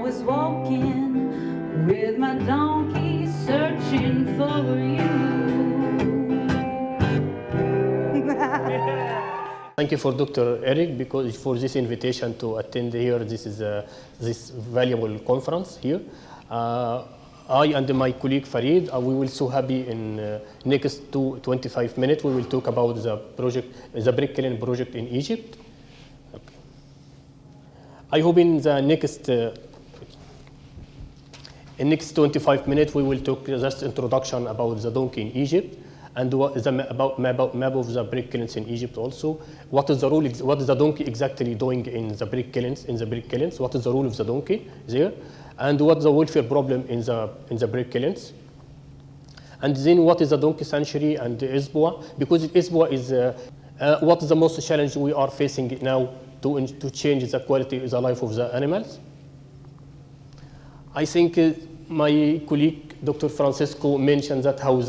was walking with my donkey searching for you. Thank you for Dr. Eric because for this invitation to attend here. This is this valuable conference here. I and my colleague Farid, we will so happy in next 25 minutes. We will talk about the project, the brick kiln project in Egypt. Okay. I hope in the next 25 minutes we will talk just introduction about the donkey in Egypt. And about map of the brick kilns in Egypt also. What is the role? What is the donkey exactly doing in the brick kilns? What is the role of the donkey there? And what is the welfare problem in the brick kilns? And then what is the donkey sanctuary and the ISBOA? Because ISBOA is what is the most challenge we are facing now to change the quality of the life of the animals? I think my colleague Dr. Francisco mentioned that how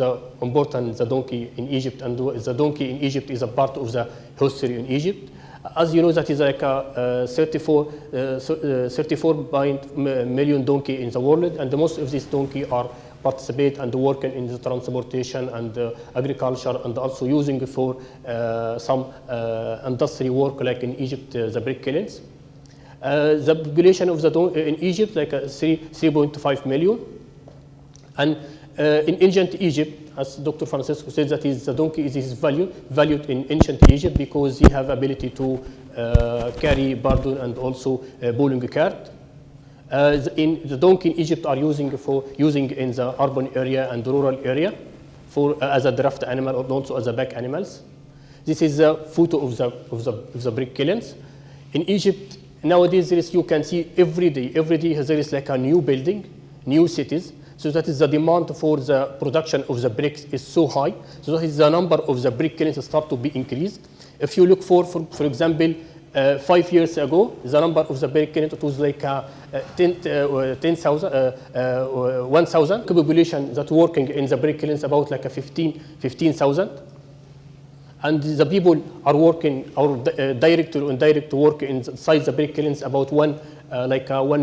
important the donkey in Egypt, and the donkey in Egypt is a part of the history in Egypt. As you know, that is like a 34 million donkey in the world, and most of these donkey are participate and working in the transportation and agriculture, and also using for some industry work like in Egypt, the brick kilns. The population of the donkey in Egypt like 3.5 million. And in ancient Egypt, as Dr. Francisco said, that is the donkey is valued in ancient Egypt because they have ability to carry burden and also pulling a cart. The donkey in Egypt are using in the urban area and rural area for as a draft animal or also as a back animals. This is a photo of the brick kilns. In Egypt nowadays, you can see every day there is like a new building, new cities. So that is the demand for the production of the bricks is so high. So that is the number of the brick kilns start to be increased. If you look for example, 5 years ago, the number of the brick kilns it was like 1,000 population that working in the brick kilns about like 15,000. And the people are working, or direct or indirect work inside the brick kilns about 1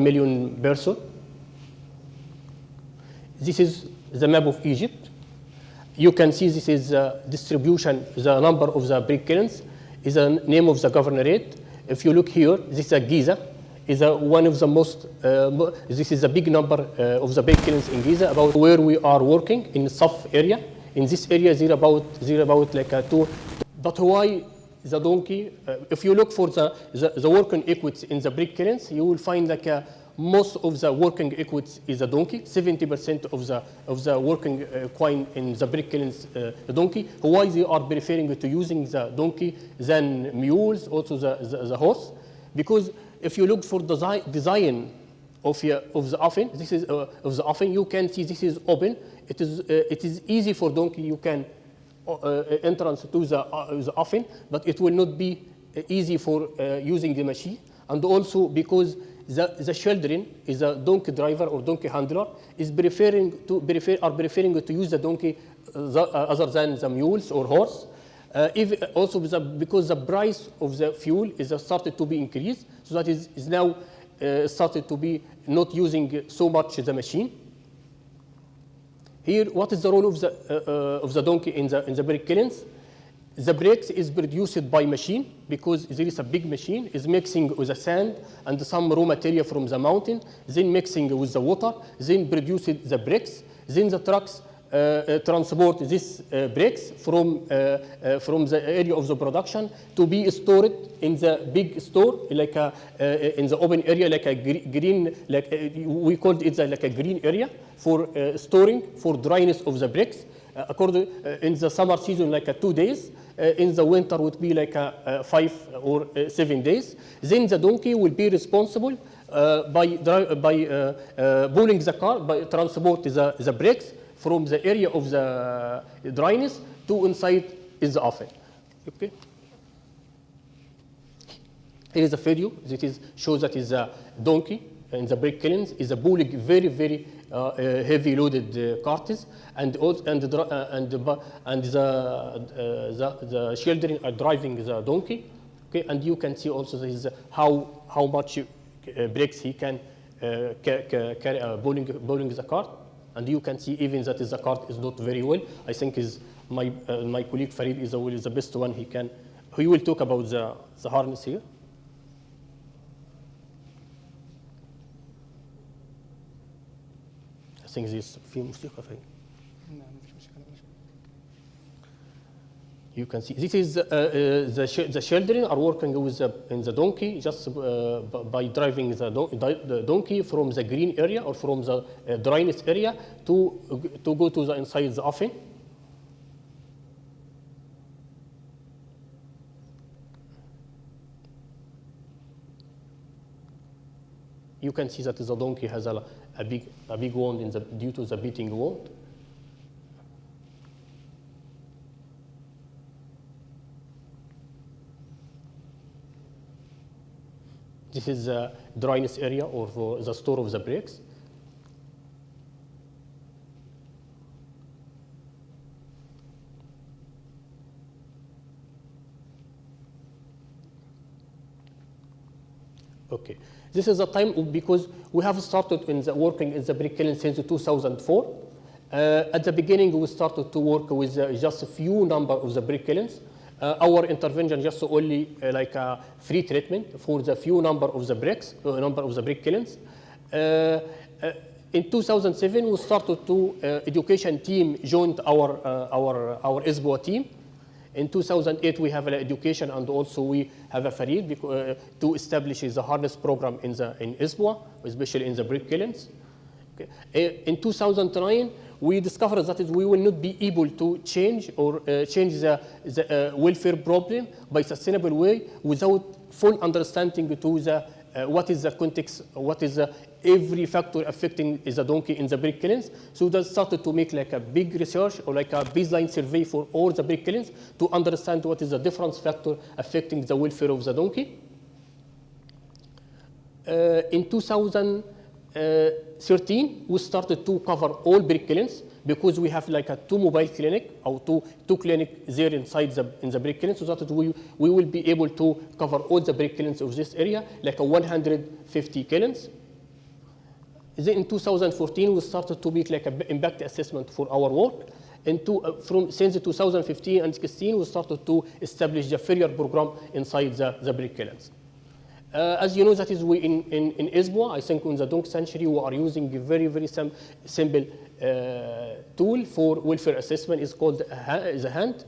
million person. This is the map of Egypt. You can see this is distribution, the number of the brick kilns is the name of the governorate. If you look here, this is Giza, is one of the most, this is a big number of the brick kilns in Giza, about where we are working in the Saf area. In this area, there about like a 2. But why the donkey? If you look for the working equities in the brick kilns, you will find like most of the working equities is a donkey. 70% of the working coin in the brick kilns the donkey. Why they are preferring to using the donkey than mules, also the horse? Because if you look for design of the oven, this is of the oven, you can see this is open. It is easy for donkey. You can entrance to the oven, but it will not be easy for using the machine. And also because the children is a donkey driver or donkey handler is preferring to use the donkey other than the mules or horse. Also because the price of the fuel is started to be increased, so that is now started to be not using so much the machine. Here, what is the role of the donkey in the brick kilns? The bricks is produced by machine because there is a big machine is mixing with the sand and some raw material from the mountain, then mixing with the water, then produces the bricks. Then the trucks transport these bricks from the area of the production to be stored in the big store, like in the open area, like a green, like we called it like a green area for storing for dryness of the bricks. According in the summer season, like 2 days. In the winter would be like 5 or 7 days. Then the donkey will be responsible by pulling the car, by transport the bricks from the area of the dryness to inside is the oven. Okay. Here is a video that shows that is a donkey in the brick kilns is a pulling very heavy loaded carts, and the children are driving the donkey. Okay, and you can see also this how much bricks he can pulling the cart. And you can see even that the cart is not very well. I think is my colleague Farid is the best one. He will talk about the harness here. I think this في موسيقى فين. You can see this is the children are working with in the donkey just by driving the donkey from the green area or from the dryness area to go to the inside the oven. You can see that the donkey has a big wound due to the beating wound. This is the dryness area or the store of the brakes. Okay, this is the time because we have started working in the brick kiln since 2004. At the beginning, we started to work with just a few number of the brick kilns. Our intervention just only like a free treatment for the few number of the bricks, number of the brick kilns. In 2007, we started to education team joined our ISBOA team. In 2008, we have an education and also we have a Farid to establish the harness program in ISBOA, especially in the brick kilns. Okay. In 2009, we discovered that we will not be able to change the welfare problem by sustainable way without full understanding to the what is the context, what is every factor affecting the donkey in the brick kilns. So they started to make like a big research or like a baseline survey for all the brick kilns to understand what is the difference factor affecting the welfare of the donkey. In 2013, we started to cover all brick kilns because we have like a two mobile clinic or two clinic there inside in the brick kilns, so that we will be able to cover all the brick kilns of this area, like a 150 kilns. Then in 2014, we started to make like an impact assessment for our work. Since 2015 and 16, we started to establish the failure program inside the brick kilns. As you know, that is we in ISBOA, I think in the donkey sanctuary, we are using a very, very simple tool for welfare assessment. It's called the hand.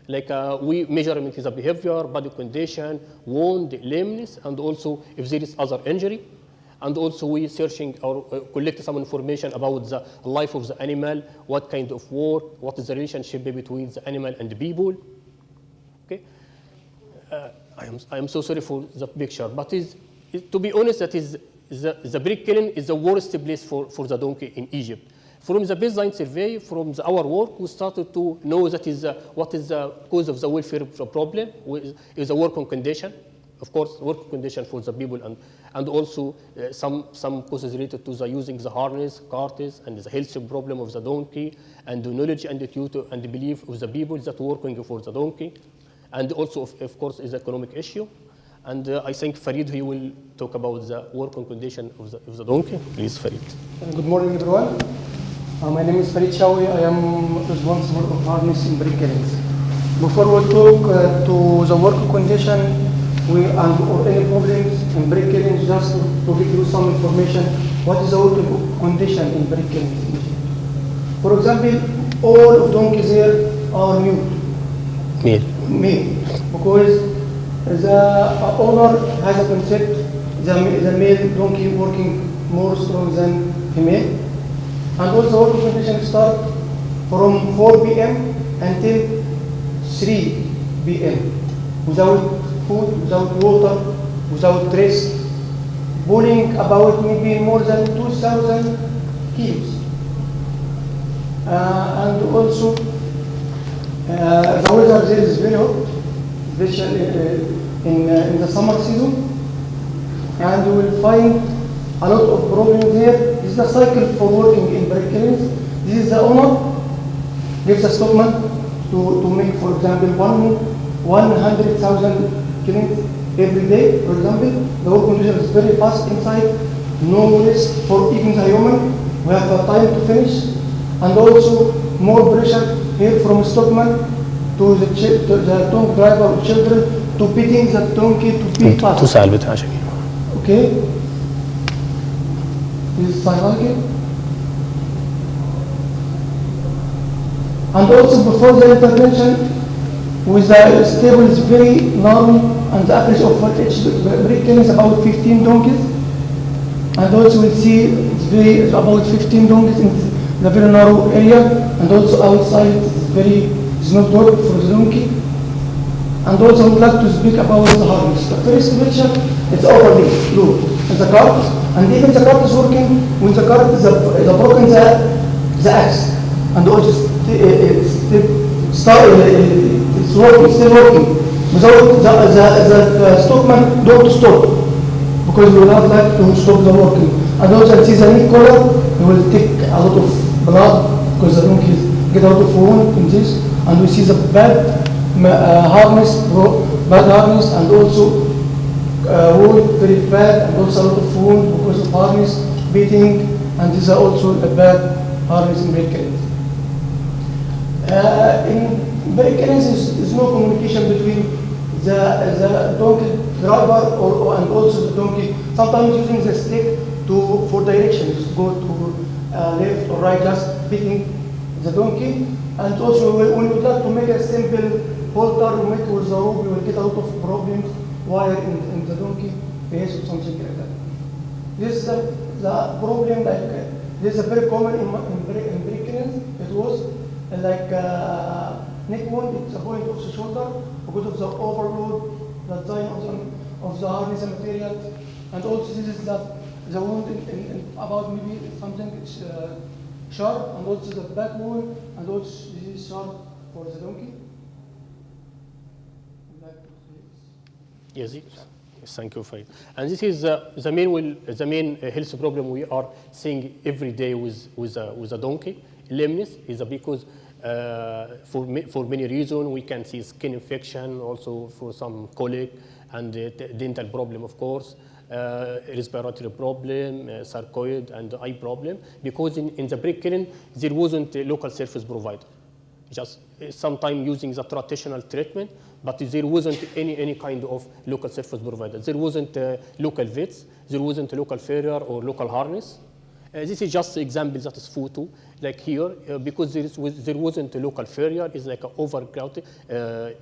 Like we measuring the behavior, body condition, wound, lameness, and also if there is other injury. And also we searching or collect some information about the life of the animal, what kind of work, what is the relationship between the animal and the people. Okay. I am so sorry for the picture, but to be honest, that is the brick kiln is the worst place for the donkey in Egypt. From the baseline survey, from our work, we started to know that is what is the cause of the welfare problem, is the working condition. Of course, working condition for the people and also some causes related to the using the harness, carts, and the health problem of the donkey, and the knowledge and the tutor and the belief of the people that working for the donkey. And also, of course, is the economic issue. And I think Farid, he will talk about the working condition of the donkey. Please, Farid. Good morning, everyone. My name is Farid Shawky. I am responsible for harness in brick kilns. Before we talk to the working condition or any problems in brick kilns, just to give you some information, what is the working condition in brick kilns? For example, all donkeys here are mute. Male, because the owner has a concept, the male donkey working more strong than female, and also working condition start from 4 p.m. until 3 p.m. without food, without water, without rest, pulling about maybe more than 2,000 kilos, and also. The weather there is very hot, especially in the summer season, and you will find a lot of problems there. This is the cycle for working in brick kilns. This is the owner gives a stockman to make, for example, 100,000 kilns every day. For example, the work condition is very fast inside no risk for even the human. We have the time to finish, and also more pressure here from stockman to the donkey driver or children to beating the donkey to be fast. تسأل بتاع شكل. Okay. Is psychology. And also before the intervention, with the stable is very narrow, and the average of each break is about 15 donkeys. And also we see it's about 15 donkeys in the very narrow area, and also outside it's not good for the donkey. And also I would like to speak about the harness. The first picture is overlay, look, and the cart, and even the cart is working when the cart is broken the axe, and also it's working, still working. Without the stockman don't stop, because we will not like to stop the working. And also I see the knee collar, we will take a lot of blood, because the donkey get a lot of wound in this, and we see the bad harness, and also wound very bad, and also a lot of wound because of harness, beating, and this is also a bad harness in break Kilns. In break Kilns, there's no communication between the donkey driver and also the donkey. Sometimes using the stick for directions, go to left or right, just beating the donkey. And also when we would like to make a simple halter, we make with the rope, we will get a lot of problems, wire in the donkey face or something like that. This is the problem, like this is very common in break Kilns. It was like neck wound, it's a point of the shoulder because of the overload, the time of the harness material. And also this is the wound in about maybe something sharp, and also the back wound, and also this is sharp for the donkey. Yes, thank you, Farid. And this is the main health problem we are seeing every day with a donkey. Lameness is because for many reasons we can see skin infection, also for some colic and dental problem, of course. Respiratory problem, sarcoid, and eye problem, because in the break Kilns there wasn't a local service provider. Just sometimes using the traditional treatment, but there wasn't any kind of local service provider. There wasn't local vets, there wasn't a local farrier or local harness. This is just example, that is photo, like here, because there wasn't a local farrier, it's like an overgrowth,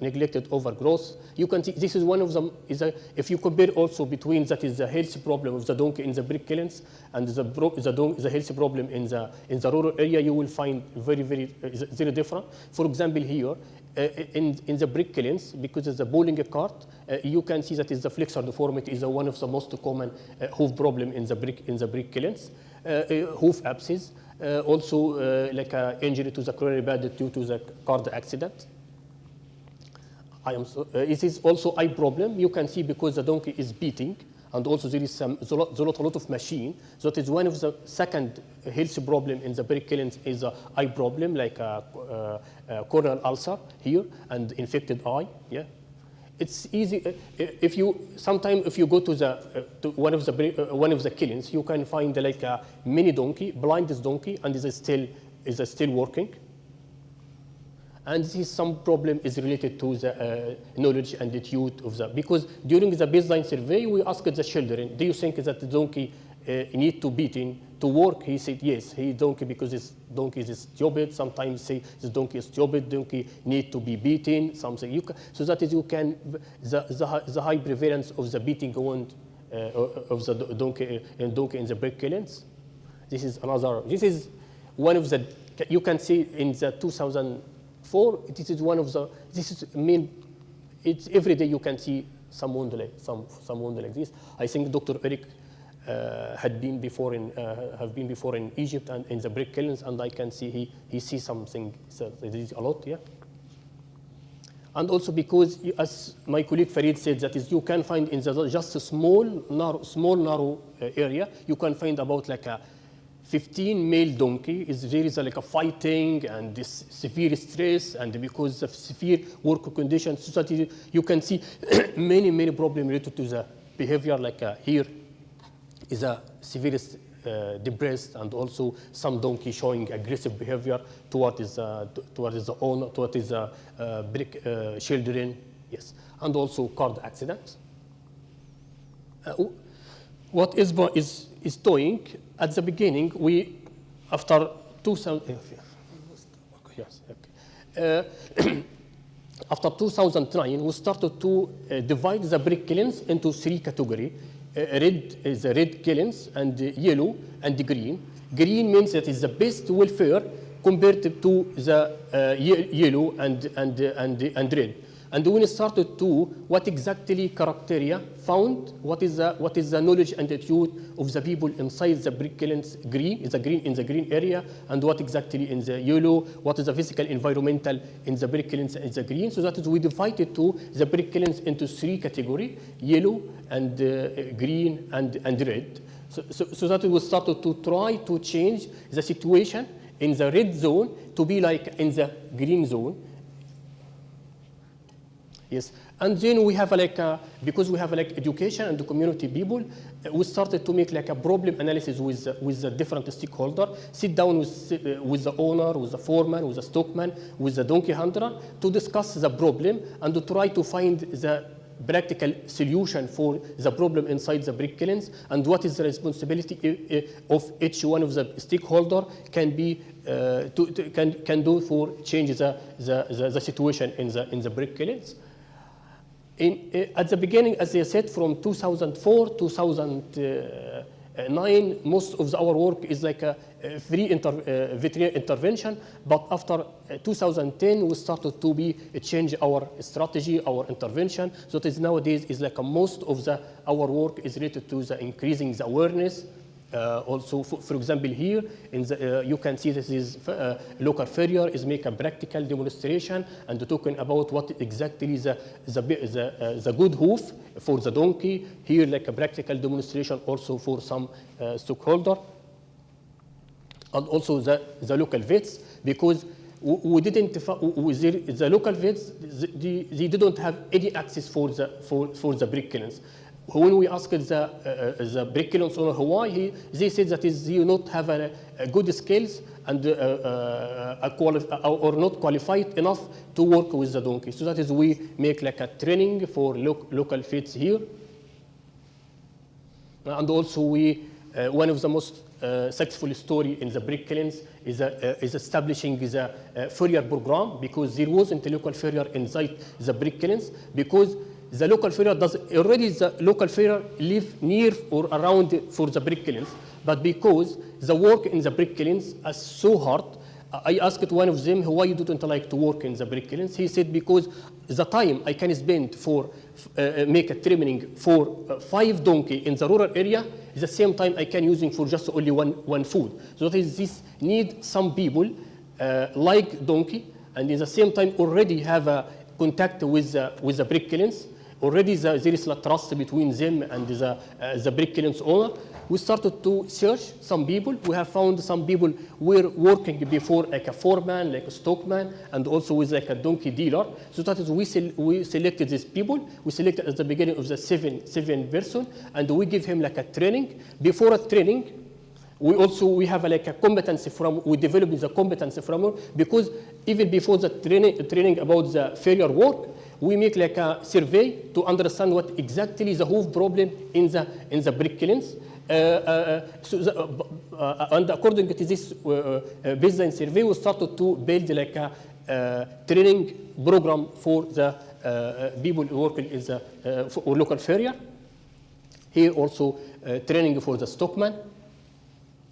neglected overgrowth. You can see this is one of them. If you compare also between that is the health problem of the donkey in the break Kilns and the health problem in the rural area, you will find very different. For example, here in the break Kilns, because it's a bowling cart, you can see that is the flexor deformity is one of the most common hoof problem in the break Kilns. Hoof abscess, also like an injury to the coronary bed due to the car accident. It is also eye problem. You can see because the donkey is beating, and also there is a lot of machine. So that is one of the second health problem in the break Kilns is an eye problem, like a corneal ulcer here and infected eye. Yeah. It's easy if you go to one of the Kilns, you can find like a mini donkey, blind donkey, and is still working. And this is some problem is related to the knowledge and attitude of the, because during the baseline survey we asked the children, do you think that the donkey need to beating to work? He said yes, he donkey because his donkey is stupid. Sometimes say the donkey is stupid, donkey need to be beaten, something. So that is you can, the high prevalence of the beating wound of the donkey in the break Kilns. This is one of the, you can see in the 2004, this is one of the, this is main, it's every day you can see some wound like, some wound like this. I think Dr. Eric have been before in Egypt and in the break Kilns, and I can see he sees something, so there is a lot, yeah. And also because, as my colleague Farid said, that is you can find in just a small narrow area, you can find about like a 15 male donkey. There is like a fighting and this severe stress, and because of severe work conditions, so that you can see many problems related to the behavior. Like here is a severely depressed, and also some donkey showing aggressive behavior towards the owner, towards the children, yes, and also car accidents. What is doing at the beginning, we after 2000. Yes, okay. After 2009, we started to divide the brick kilns into 3 categories. Red is the red kilns, and yellow and green. Green means that is the best welfare compared to the yellow and red. And when we started to what exactly criteria found, what is the knowledge and attitude of the people inside the brick kilns green, is the green in the green area, and what exactly in the yellow, what is the physical environmental in the brick kilns in the green. So that is we divided to the brick kilns into 3 categories, yellow and green and red. So that we started to try to change the situation in the red zone to be like in the green zone. Yes, and then we have because we have education and the community people, we started to make a problem analysis with the different stakeholders, sit down with the owner, with the foreman, with the stockman, with the donkey hunter to discuss the problem and to try to find the practical solution for the problem inside the brick kilns, and what is the responsibility of each one of the stakeholder can do for change the situation in the brick kilns. At the beginning, as I said, from 2004 2009, most of our work is like a free veterinary intervention. But after 2010, we started to change our strategy, our intervention. So it is nowadays is like most of our work is related to the increasing the awareness. Also, for example, here in the, you can see this is local farrier is make a practical demonstration and talking about what exactly is the good hoof for the donkey. Here, like a practical demonstration also for some stockholder, and also the local vets, because we didn't the local vets they didn't have any access for the brick kilns. When we asked the brick kilns owner why, they said that they not have a good skills and or not qualified enough to work with the donkey. So that is we make like a training for local vets here, and also we one of the most successful story in the brick kilns is establishing the farrier program, because there wasn't a local farrier inside the brick kilns, because the local farrier live near or around for the brick kilns, but because the work in the brick kilns is so hard, I asked one of them why you don't like to work in the brick kilns. He said because the time I can spend for make a training for 5 donkey in the rural area is the same time I can using for just only one food. So that is this need some people like donkey, and in the same time already have a contact with the brick kilns. Already there is a trust between them and the brick kilns owner. We started to search some people. We have found some people were working before like a foreman, like a stockman, and also with like a donkey dealer. So that is we selected these people. We selected at the beginning of the seven person, and we give him like a training. Before a training, we have like a competency framework. We developed the competency framework, because even before the training about the failure work, we make like a survey to understand what exactly the hoof problem in the brick kilns. And according to this baseline survey, we started to build like a training program for the people working in the or local farrier. Here also training for the stockman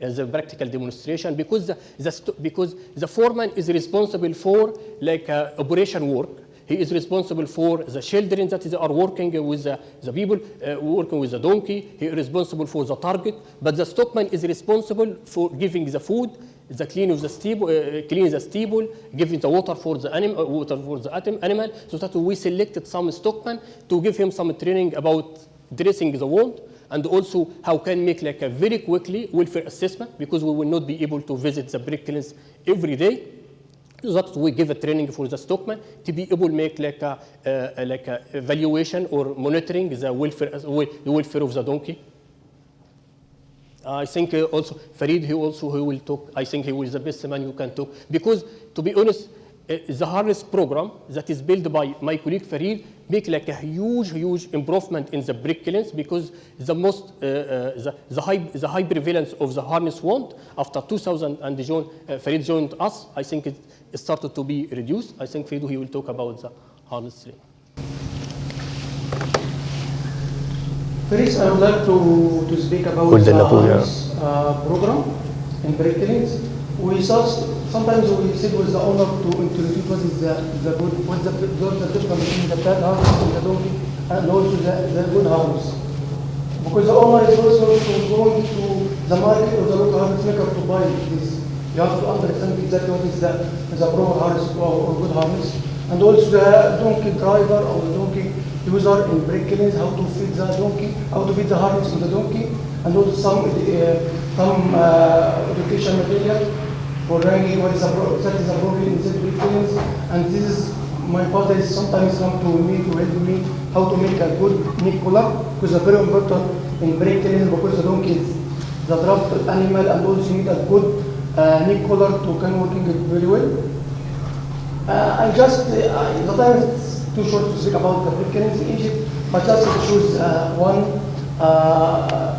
as a practical demonstration, because the foreman is responsible for like operation work. He is responsible for the children that are working with the people working with the donkey. He is responsible for the target, but the stockman is responsible for giving the food, the cleaning of the stable, giving the water for the animal, animal. So that we selected some stockman to give him some training about dressing the wound, and also how can make like a very quickly welfare assessment, because we will not be able to visit the brick kilns every day. So that we give a training for the stockman to be able to make like a evaluation or monitoring the welfare of the donkey. I think also Farid, he will talk. I think he was the best man who can talk, because to be honest, the harness program that is built by my colleague Farid make like a huge improvement in the brick kilns, because the most the high prevalence of the harness wound after 2000 and Farid joined us, I think it started to be reduced. I think Farid, he will talk about the harness thing. First, I would like to speak about the harness program in brick kilns. Sometimes we sit with the owner to introduce what is the good, what's the difference between the bad harness and the donkey, and also the good harness. Because the owner is also going to the market or the local harness maker to buy this. You have to understand exactly what is the proper harness or good harness. And also the donkey driver or the donkey user in brick kilns, how to feed the donkey, how to feed the harness in the donkey, and also some education material for learning what is the problem in the brick kilns. And this is, my father is sometimes come to me to help me how to make a good neck collar, because it's very important in brick kilns, because the donkey is the draft animal, and also you need a good neck collar to can working it very well. I just, the time is too short to speak about the brick kilns in Egypt, but just to choose one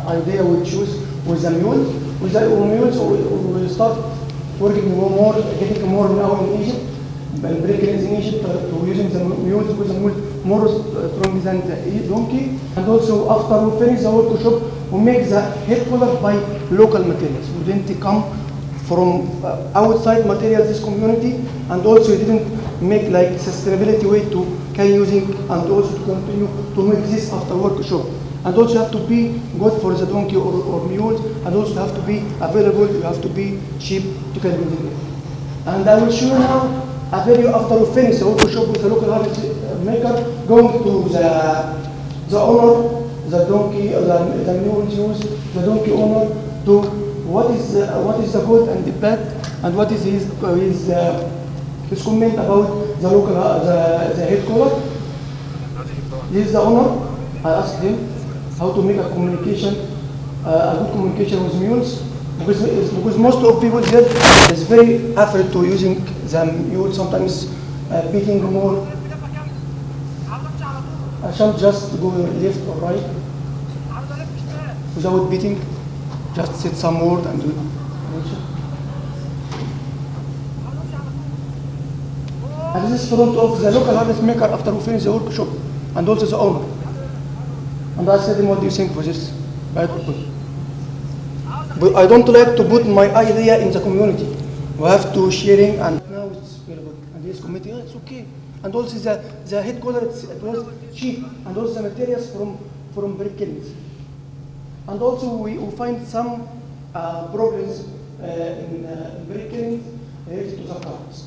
idea we choose with the mule. With the mules, we will start working more, getting more now in Egypt, brick kilns in Egypt, to using the mules, because the mule more strong than the donkey. And also after we finish the workshop, we make the head collar by local materials. We didn't come from outside materials, this community, and also you didn't make like sustainability way to can using, and also to continue to make this after workshop. And also you have to be good for the donkey or mule, and also have to be available, you have to be cheap to can use it. And I will show you now a video after we finish the workshop with the local harness maker, going to the owner, the donkey, the mule use, the donkey owner, to what is the good and the bad, and what is his comment about the local the head collar. This is the owner. I asked him how to make a communication, a good communication with mules, because most of people here is very afraid to using the mule, sometimes beating more. I shan't just go left or right without beating. Just sit some word and do it. And this is front of the local harness maker after we finish the workshop, and also the owner. And I said him, what do you think for this? Bad or good? But I don't like to put my idea in the community. We have to sharing, and now it's very good. And this committee, it's okay. And also the head collar, it was cheap, and also the materials from brick kilns. And also we find some problems in brick kilns related to the cards.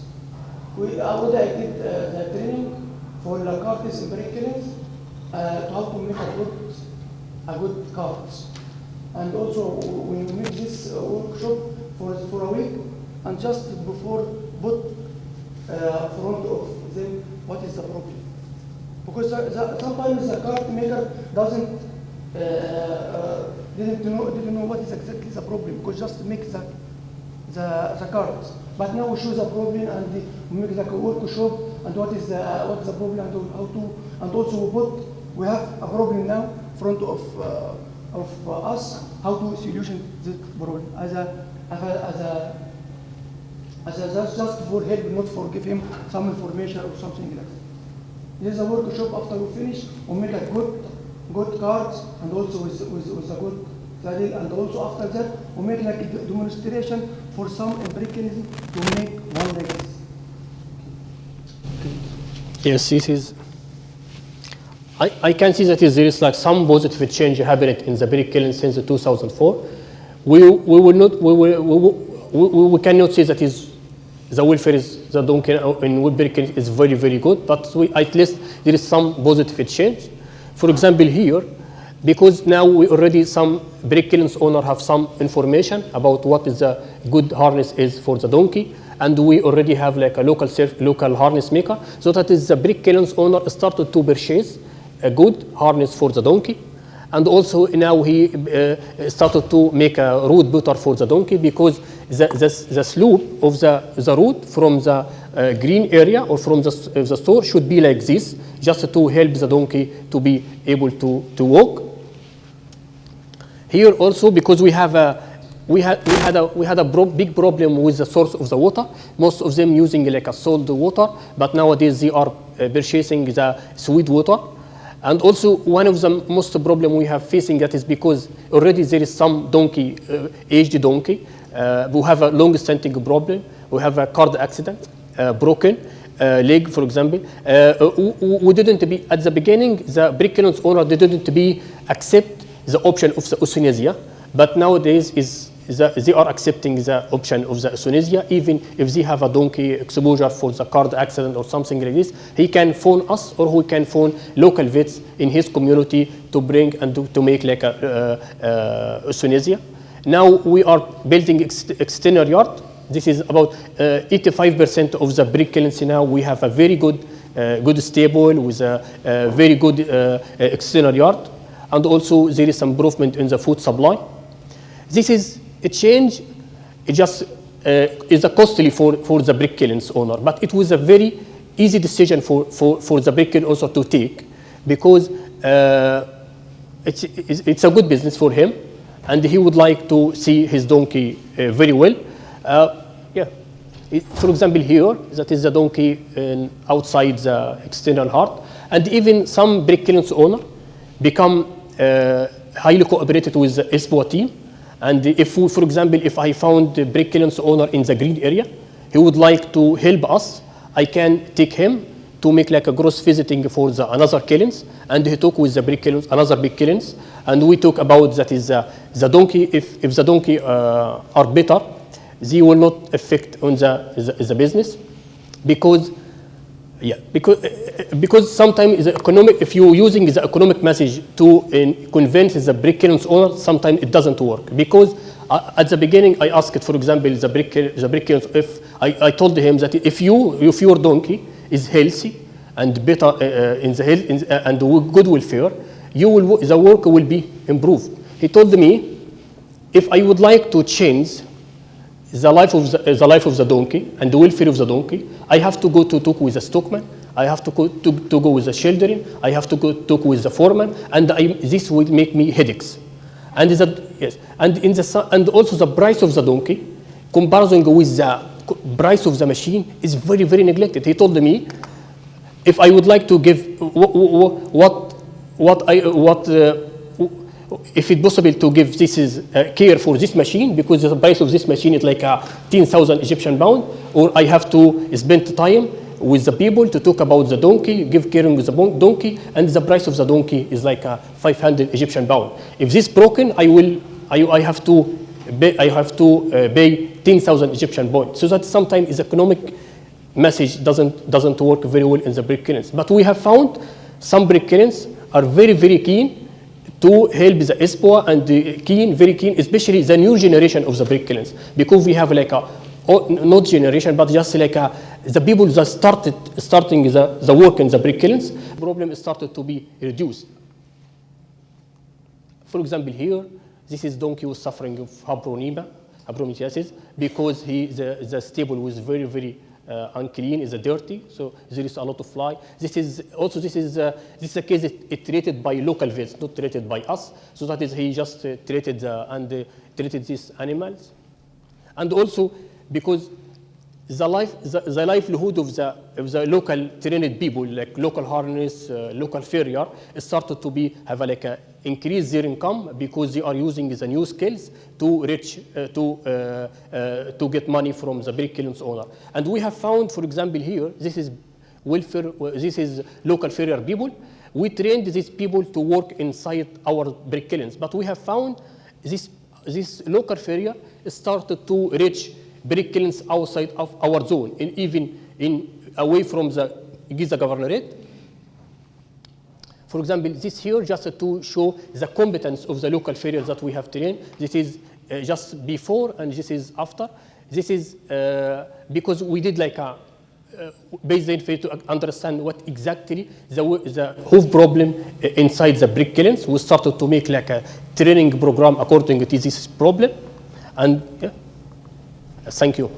I did the training for the cards in brick kilns to how to make a good cards. And also we make this workshop for a week, and just before put front of them what is the problem. Because sometimes the card maker didn't know what is exactly the problem, because just make the cards. But now we show the problem, and we make the workshop, and what is the problem, and how to, and also we have a problem now in front of us, how to solution this problem just for help, not for give him some information or something like that. This is a workshop. After we finish, we make a good cards, and also with a good saddle, and also after that we make like a demonstration for some empiricism to make one like this. Yes, this is. I can see that there is like some positive change happening in the brick kiln since 2004. We cannot say that is the welfare is the donkey in wood brick kiln is very good, but at least there is some positive change. For example, here, because now we already some brick kilns owner have some information about what is the good harness is for the donkey, and we already have like a local harness maker, so that is the brick kilns owner started to purchase a good harness for the donkey, And also now he started to make a route better for the donkey, because the slope of the route from the green area or from the store should be like this, just to help the donkey to be able to walk. Here also, because we had a big problem with the source of the water. Most of them using like a salt water, but nowadays they are purchasing the sweet water. And also one of the most problem we have facing, that is because already there is some donkey, aged donkey, who have a long-standing problem. We have a car accident, broken leg, for example. We didn't be at the beginning. The brick kilns owner didn't be accept the option of the euthanasia, but nowadays they are accepting the option of the euthanasia, even if they have a donkey exposure for the car accident or something like this. He can phone us, or he can phone local vets in his community to bring and to make like a euthanasia. Now we are building external yard. This is about 85% of the brick kilns. Now we have a very good stable with a very good external yard, and also there is some improvement in the food supply. This is a change. It just is a costly for the brick kilns owner, but it was a very easy decision for the brick kiln also to take, because it's a good business for him, and he would like to see his donkey very well. For example, here, that is the donkey outside the external heart, and even some brick kilns owner become highly cooperated with the ESPOA team. And if we, for example, if I found the brick kilns owner in the green area, he would like to help us, I can take him to make like a gross visiting for the another kilns, and he talk with the brick kilns, another big kilns, and we talk about that is the donkey. If the donkey are better, they will not affect on the business, because sometimes the economic, if you're using the economic message to convince the brick kilns owner, sometimes it doesn't work. Because at the beginning, I asked, for example, the brick kilns, if I told him that if your donkey is healthy and better in the health and good welfare, the work will be improved. He told me, if I would like to change the life of the donkey and the welfare of the donkey, I have to go to talk with the stockman, I have to go with the children, I have to go talk with the foreman, and this will make me headaches. And and also the price of the donkey, comparison with the price of the machine, is very, very neglected. He told me, if I would like to give if it's possible to give care for this machine, because the price of this machine is like 10,000 Egyptian pound, or I have to spend time with the people to talk about the donkey, give care with the donkey, and the price of the donkey is like 500 Egyptian pound. If this broken, I have to pay 10,000 Egyptian pound. So that sometimes is economic message doesn't work very well in the brick kilns. But we have found some brick kilns are very, very keen to help the ESPOA, and very keen, especially the new generation of the brick kilns, because we have like not generation, but just like the people that starting the work in the brick kilns, problem started to be reduced. For example, here, this is donkey was suffering of habronemiasis, because the stable was very, very unclean, is dirty, so there is a lot of fly. This is a case it treated by local vets, not treated by us. So that is, he just treated treated these animals, and also because the livelihood of the local trained people, like local harness, local farrier, started to have like a increase their income, because they are using the new skills to reach to get money from the brick kilns owner. And we have found, for example, here, this is welfare. This is local farrier people. We trained these people to work inside our brick kilns, but we have found this local farrier started to reach brick kilns outside of our zone, and even away from the Giza governorate. For example, this here just to show the competence of the local farriers that we have trained. This is just before, and this is after. This is because we did like based in faith to understand what exactly the whole problem inside the brick kilns. We started to make like a training program according to this problem, and yeah, thank you.